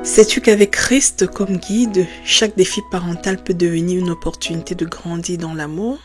Sais-tu qu'avec Christ comme guide, chaque défi parental peut devenir une opportunité de grandir dans l'amour?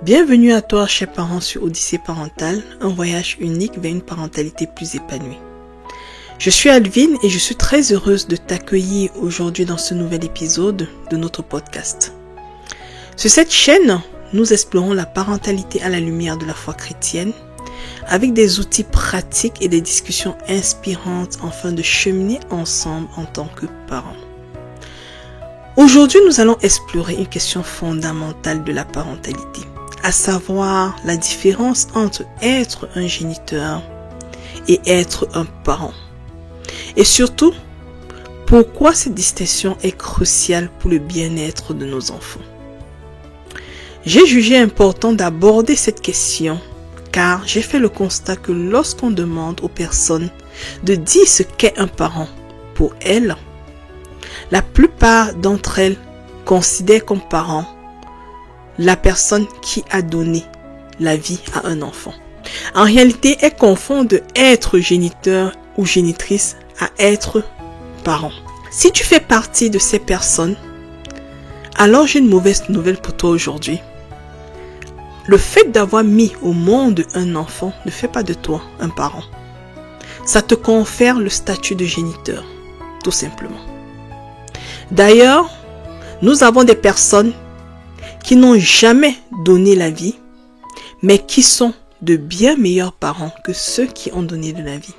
Bienvenue à toi, chers parents, sur Odyssée Parentale, un voyage unique vers une parentalité plus épanouie. Je suis Alvine et je suis très heureuse de t'accueillir aujourd'hui dans ce nouvel épisode de notre podcast. Sur cette chaîne, nous explorons la parentalité à la lumière de la foi chrétienne, avec des outils pratiques et des discussions inspirantes afin de cheminer ensemble en tant que parents. Aujourd'hui, nous allons explorer une question fondamentale de la parentalité, à savoir la différence entre être un géniteur et être un parent. Et surtout, pourquoi cette distinction est cruciale pour le bien-être de nos enfants. J'ai jugé important d'aborder cette question car j'ai fait le constat que lorsqu'on demande aux personnes de dire ce qu'est un parent pour elles, la plupart d'entre elles considèrent comme parent la personne qui a donné la vie à un enfant. En réalité, elles confondent être géniteur ou génitrice à être parent. Si tu fais partie de ces personnes, alors j'ai une mauvaise nouvelle pour toi aujourd'hui. Le fait d'avoir mis au monde un enfant ne fait pas de toi un parent. Ça te confère le statut de géniteur, tout simplement. D'ailleurs, nous avons des personnes qui n'ont jamais donné la vie, mais qui sont de bien meilleurs parents que ceux qui ont donné de la vie.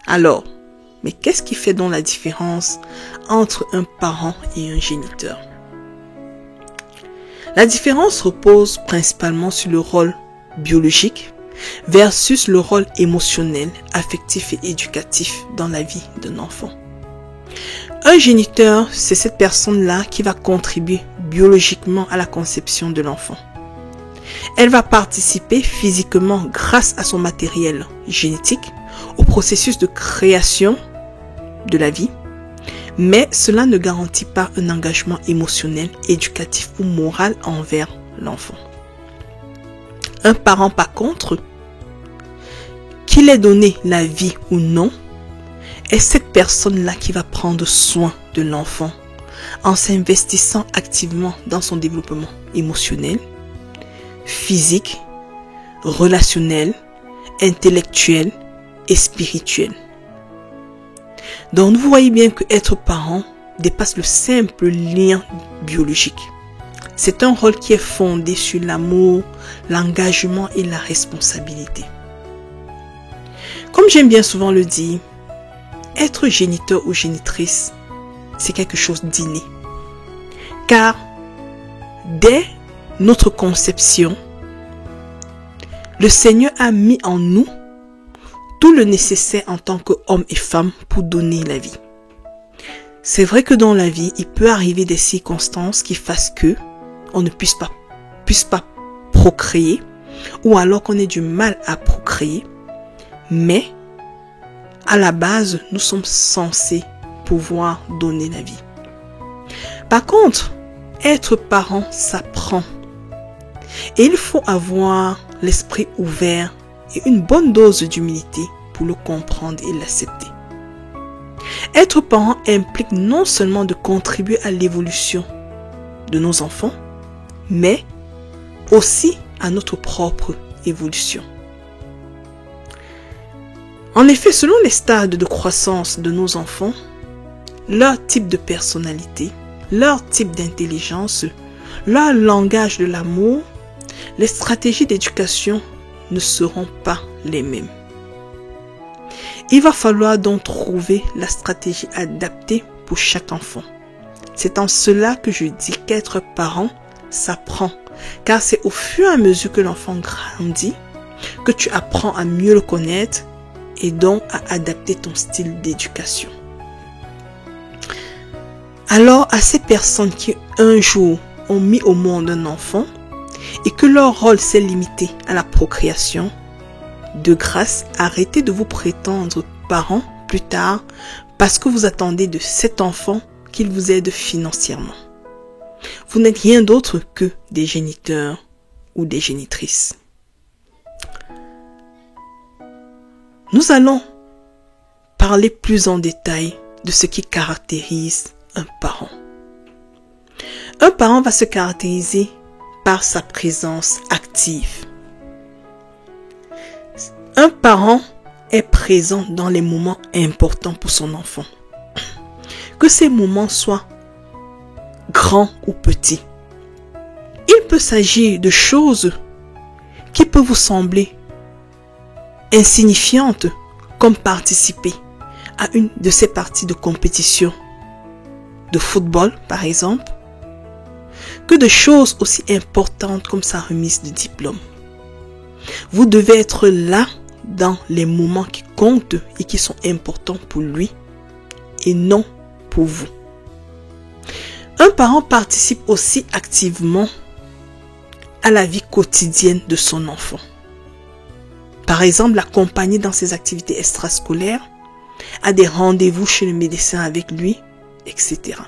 Alors, mais qu'est-ce qui fait donc la différence entre un parent et un géniteur? La différence repose principalement sur le rôle biologique versus le rôle émotionnel, affectif et éducatif dans la vie d'un enfant. Un géniteur, c'est cette personne-là qui va contribuer biologiquement à la conception de l'enfant. Elle va participer physiquement grâce à son matériel génétique au processus de création de la vie. Mais cela ne garantit pas un engagement émotionnel, éducatif ou moral envers l'enfant. Un parent, par contre, qu'il ait donné la vie ou non, est cette personne-là qui va prendre soin de l'enfant en s'investissant activement dans son développement émotionnel, physique, relationnel, intellectuel et spirituel. Donc, vous voyez bien que être parent dépasse le simple lien biologique. C'est un rôle qui est fondé sur l'amour, l'engagement et la responsabilité. Comme j'aime bien souvent le dire, être géniteur ou génitrice, c'est quelque chose d'inné. Car, dès notre conception, le Seigneur a mis en nous tout le nécessaire en tant qu'homme et femme pour donner la vie. C'est vrai que dans la vie, il peut arriver des circonstances qui fassent que on ne puisse pas procréer ou alors qu'on ait du mal à procréer. Mais, à la base, nous sommes censés pouvoir donner la vie. Par contre, être parent s'apprend. Et il faut avoir l'esprit ouvert et une bonne dose d'humilité pour le comprendre et l'accepter. Être parent implique non seulement de contribuer à l'évolution de nos enfants, mais aussi à notre propre évolution. En effet, selon les stades de croissance de nos enfants, leur type de personnalité, leur type d'intelligence, leur langage de l'amour, les stratégies d'éducation ne seront pas les mêmes. Il va falloir donc trouver la stratégie adaptée pour chaque enfant. C'est en cela que je dis qu'être parent s'apprend, car c'est au fur et à mesure que l'enfant grandit que tu apprends à mieux le connaître et donc à adapter ton style d'éducation. Alors, à ces personnes qui un jour ont mis au monde un enfant, et que leur rôle s'est limité à la procréation, de grâce, arrêtez de vous prétendre parents plus tard parce que vous attendez de cet enfant qu'il vous aide financièrement. Vous n'êtes rien d'autre que des géniteurs ou des génitrices. Nous allons parler plus en détail de ce qui caractérise un parent. Un parent va se caractériser par sa présence active. Un parent est présent dans les moments importants pour son enfant. Que ces moments soient grands ou petits. Il peut s'agir de choses qui peuvent vous sembler insignifiantes, comme participer à une de ces parties de compétition de football, par exemple, que de choses aussi importantes comme sa remise de diplôme. Vous devez être là dans les moments qui comptent et qui sont importants pour lui et non pour vous. Un parent participe aussi activement à la vie quotidienne de son enfant. Par exemple, l'accompagner dans ses activités extrascolaires, à des rendez-vous chez le médecin avec lui, etc.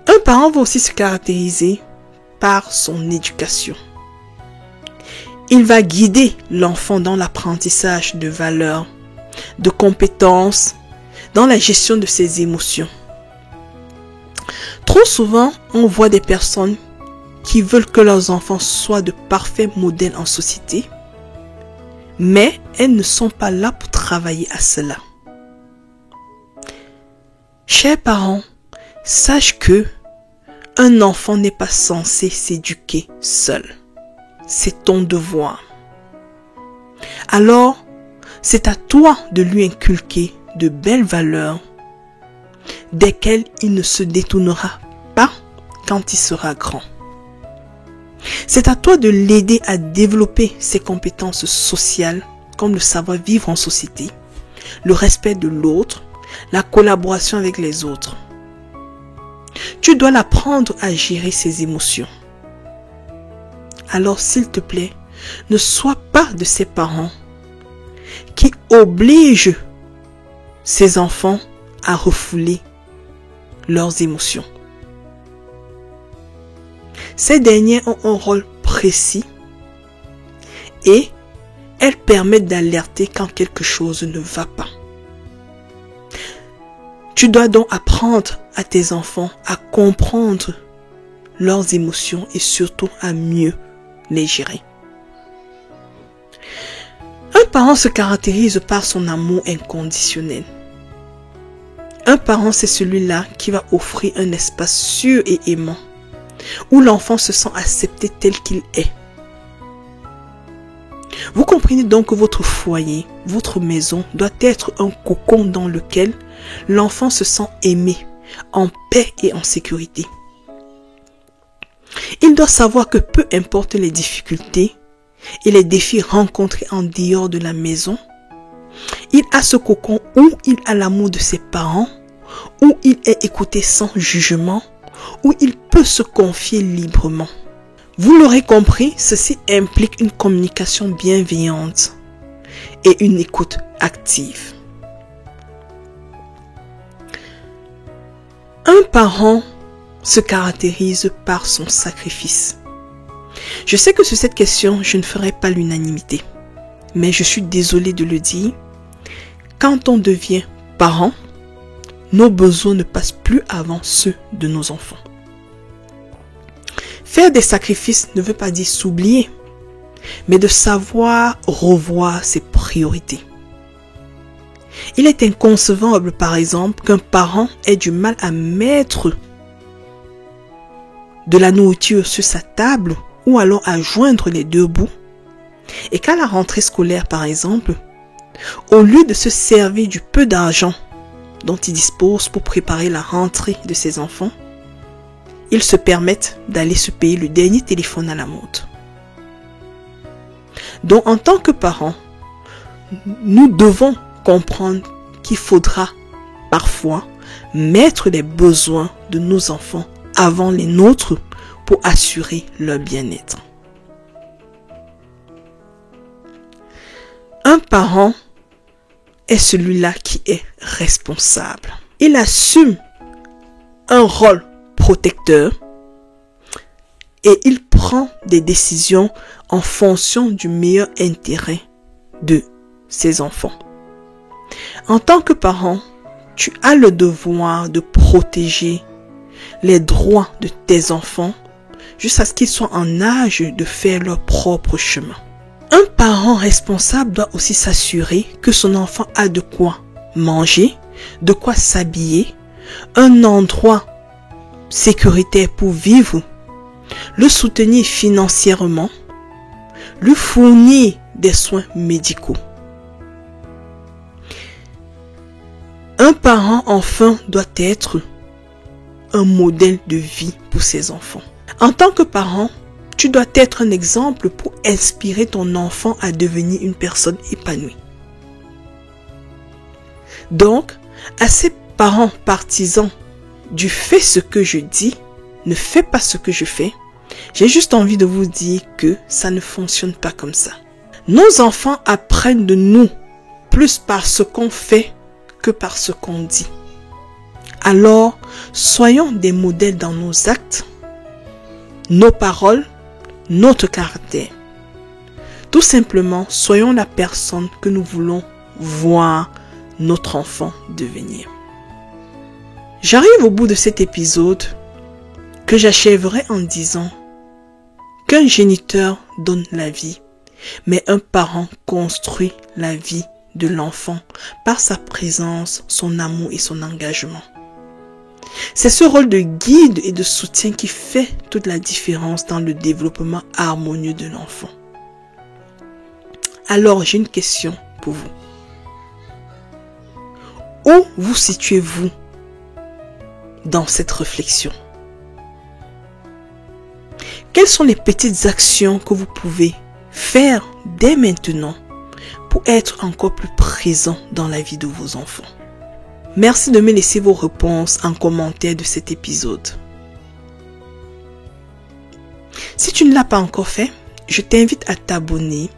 Un parent va aussi se caractériser par son éducation. Il va guider l'enfant dans l'apprentissage de valeurs, de compétences, dans la gestion de ses émotions. Trop souvent, on voit des personnes qui veulent que leurs enfants soient de parfaits modèles en société, mais elles ne sont pas là pour travailler à cela. Chers parents, sache que un enfant n'est pas censé s'éduquer seul. C'est ton devoir. Alors, c'est à toi de lui inculquer de belles valeurs, desquelles il ne se détournera pas quand il sera grand. C'est à toi de l'aider à développer ses compétences sociales, comme le savoir vivre en société, le respect de l'autre, la collaboration avec les autres. Tu dois l'apprendre à gérer ses émotions. Alors, s'il te plaît, ne sois pas de ces parents qui obligent ses enfants à refouler leurs émotions. Ces dernières ont un rôle précis et elles permettent d'alerter quand quelque chose ne va pas. Tu dois donc apprendre à tes enfants à comprendre leurs émotions et surtout à mieux les gérer. Un parent se caractérise par son amour inconditionnel. Un parent, c'est celui-là qui va offrir un espace sûr et aimant, où l'enfant se sent accepté tel qu'il est. Vous comprenez donc que votre foyer, votre maison doit être un cocon dans lequel l'enfant se sent aimé, en paix et en sécurité. Il doit savoir que peu importe les difficultés et les défis rencontrés en dehors de la maison, il a ce cocon où il a l'amour de ses parents, où il est écouté sans jugement, où il peut se confier librement. Vous l'aurez compris, ceci implique une communication bienveillante et une écoute active. Un parent se caractérise par son sacrifice. Je sais que sur cette question, je ne ferai pas l'unanimité, mais je suis désolée de le dire. Quand on devient parent, nos besoins ne passent plus avant ceux de nos enfants. Faire des sacrifices ne veut pas dire s'oublier, mais de savoir revoir ses priorités. Il est inconcevable, par exemple, qu'un parent ait du mal à mettre de la nourriture sur sa table ou alors à joindre les deux bouts. Et qu'à la rentrée scolaire, par exemple, au lieu de se servir du peu d'argent dont il dispose pour préparer la rentrée de ses enfants, ils se permettent d'aller se payer le dernier téléphone à la mode. Donc, en tant que parents, nous devons comprendre qu'il faudra parfois mettre les besoins de nos enfants avant les nôtres pour assurer leur bien-être. Un parent est celui-là qui est responsable. Il assume un rôle protecteur et il prend des décisions en fonction du meilleur intérêt de ses enfants. En tant que parent, tu as le devoir de protéger les droits de tes enfants jusqu'à ce qu'ils soient en âge de faire leur propre chemin. Un parent responsable doit aussi s'assurer que son enfant a de quoi manger, de quoi s'habiller, un endroit sécuritaire pour vivre, le soutenir financièrement, lui fournir des soins médicaux. Un parent, enfin, doit être un modèle de vie pour ses enfants. En tant que parent, tu dois être un exemple pour inspirer ton enfant à devenir une personne épanouie. Donc, à ces parents partisans du fais ce que je dis, ne fais pas ce que je fais, j'ai juste envie de vous dire que ça ne fonctionne pas comme ça. Nos enfants apprennent de nous plus par ce qu'on fait que par ce qu'on dit. Alors, soyons des modèles dans nos actes, nos paroles, notre caractère. Tout simplement, soyons la personne que nous voulons voir notre enfant devenir. J'arrive au bout de cet épisode que j'achèverai en disant qu'un géniteur donne la vie, mais un parent construit la vie de l'enfant par sa présence, son amour et son engagement. C'est ce rôle de guide et de soutien qui fait toute la différence dans le développement harmonieux de l'enfant. Alors, j'ai une question pour vous. Où vous situez-vous dans cette réflexion? Quelles sont les petites actions que vous pouvez faire dès maintenant pour être encore plus présent dans la vie de vos enfants? Merci de me laisser vos réponses en commentaire de cet épisode. Si tu ne l'as pas encore fait, je t'invite à t'abonner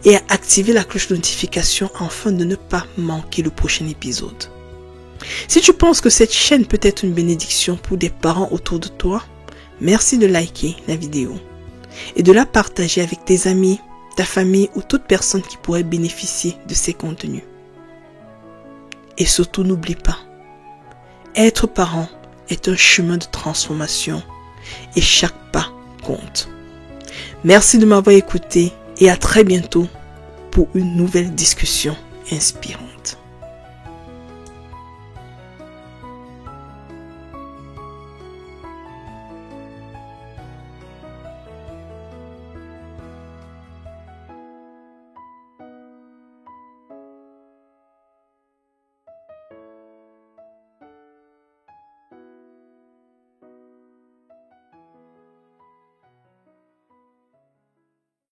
et à activer la cloche de notification afin de ne pas manquer le prochain épisode. Si tu penses que cette chaîne peut être une bénédiction pour des parents autour de toi, merci de liker la vidéo et de la partager avec tes amis, ta famille ou toute personne qui pourrait bénéficier de ces contenus. Et surtout, n'oublie pas, être parent est un chemin de transformation et chaque pas compte. Merci de m'avoir écouté et à très bientôt pour une nouvelle discussion inspirante.